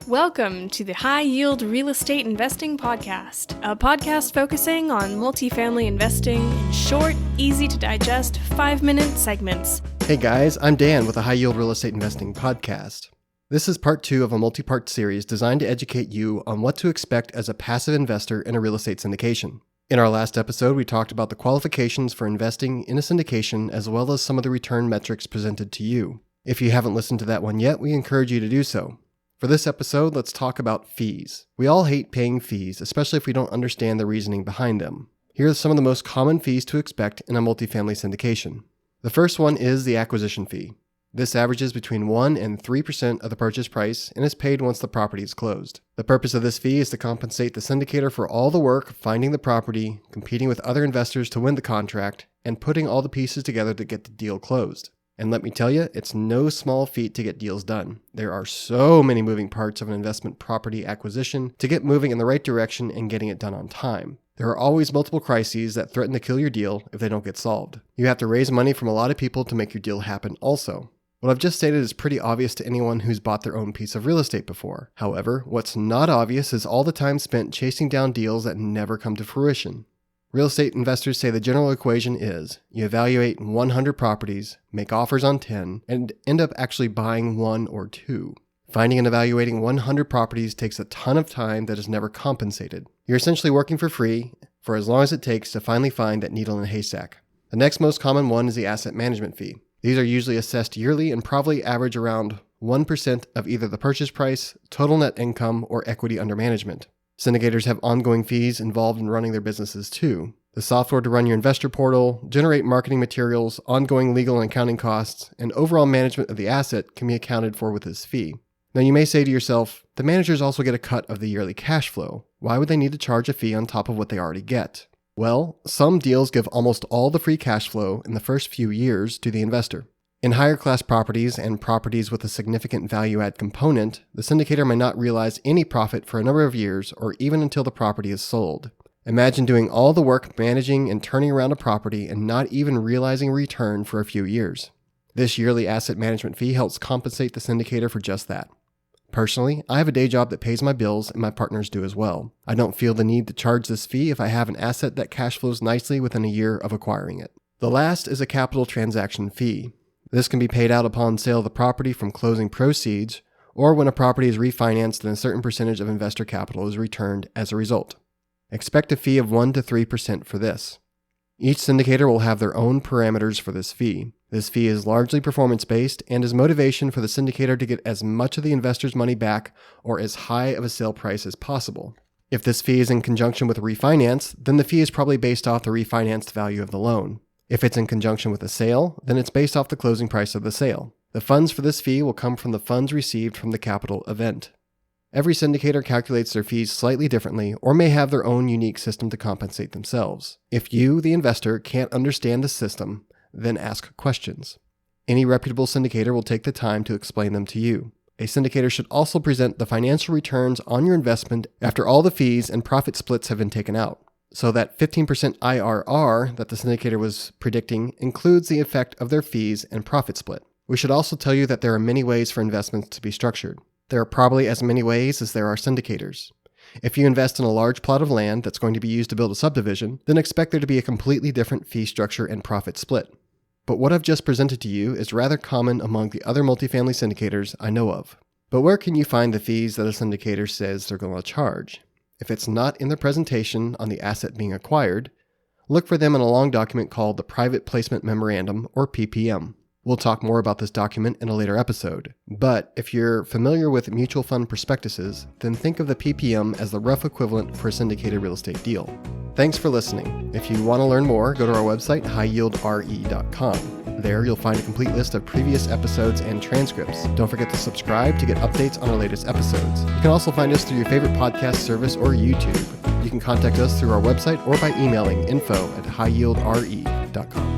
Welcome to the High Yield Real Estate Investing Podcast, a podcast focusing on multifamily investing in short, easy to digest 5-minute segments. Hey guys, I'm Dan with the High Yield Real Estate Investing Podcast. This is part 2 of a multi-part series designed to educate you on what to expect as a passive investor in a real estate syndication. In our last episode, we talked about the qualifications for investing in a syndication as well as some of the return metrics presented to you. If you haven't listened to that one yet, we encourage you to do so. For this episode, let's talk about fees. We all hate paying fees, especially if we don't understand the reasoning behind them. Here are some of the most common fees to expect in a multifamily syndication. The first one is the acquisition fee. This averages between 1 and 3% of the purchase price and is paid once the property is closed. The purpose of this fee is to compensate the syndicator for all the work finding the property, competing with other investors to win the contract, and putting all the pieces together to get the deal closed. And let me tell you, it's no small feat to get deals done. There are so many moving parts of an investment property acquisition to get moving in the right direction and getting it done on time. There are always multiple crises that threaten to kill your deal if they don't get solved. You have to raise money from a lot of people to make your deal happen also. What I've just stated is pretty obvious to anyone who's bought their own piece of real estate before. However, what's not obvious is all the time spent chasing down deals that never come to fruition. Real estate investors say the general equation is you evaluate 100 properties, make offers on 10, and end up actually buying 1 or 2. Finding and evaluating 100 properties takes a ton of time that is never compensated. You're essentially working for free for as long as it takes to finally find that needle in a haystack. The next most common one is the asset management fee. These are usually assessed yearly and probably average around 1% of either the purchase price, total net income, or equity under management. Syndicators have ongoing fees involved in running their businesses too. The software to run your investor portal, generate marketing materials, ongoing legal and accounting costs, and overall management of the asset can be accounted for with this fee. Now you may say to yourself, the managers also get a cut of the yearly cash flow. Why would they need to charge a fee on top of what they already get? Well, some deals give almost all the free cash flow in the first few years to the investor. In higher class properties and properties with a significant value add component, the syndicator may not realize any profit for a number of years or even until the property is sold. Imagine doing all the work managing and turning around a property and not even realizing a return for a few years. This yearly asset management fee helps compensate the syndicator for just that. Personally, I have a day job that pays my bills and my partners do as well. I don't feel the need to charge this fee if I have an asset that cash flows nicely within a year of acquiring it. The last is a capital transaction fee. This can be paid out upon sale of the property from closing proceeds, or when a property is refinanced and a certain percentage of investor capital is returned as a result. Expect a fee of 1 to 3% for this. Each syndicator will have their own parameters for this fee. This fee is largely performance-based and is motivation for the syndicator to get as much of the investor's money back or as high of a sale price as possible. If this fee is in conjunction with a refinance, then the fee is probably based off the refinanced value of the loan. If it's in conjunction with a sale, then it's based off the closing price of the sale. The funds for this fee will come from the funds received from the capital event. Every syndicator calculates their fees slightly differently or may have their own unique system to compensate themselves. If you, the investor, can't understand the system, then ask questions. Any reputable syndicator will take the time to explain them to you. A syndicator should also present the financial returns on your investment after all the fees and profit splits have been taken out. So that 15% IRR that the syndicator was predicting includes the effect of their fees and profit split. We should also tell you that there are many ways for investments to be structured. There are probably as many ways as there are syndicators. If you invest in a large plot of land that's going to be used to build a subdivision, then expect there to be a completely different fee structure and profit split. But what I've just presented to you is rather common among the other multifamily syndicators I know of. But where can you find the fees that a syndicator says they're going to charge? If it's not in the presentation on the asset being acquired, look for them in a long document called the Private Placement Memorandum, or PPM. We'll talk more about this document in a later episode, but if you're familiar with mutual fund prospectuses, then think of the PPM as the rough equivalent for a syndicated real estate deal. Thanks for listening. If you want to learn more, go to our website, highyieldre.com. There, you'll find a complete list of previous episodes and transcripts. Don't forget to subscribe to get updates on our latest episodes. You can also find us through your favorite podcast service or YouTube. You can contact us through our website or by emailing info@highyieldre.com.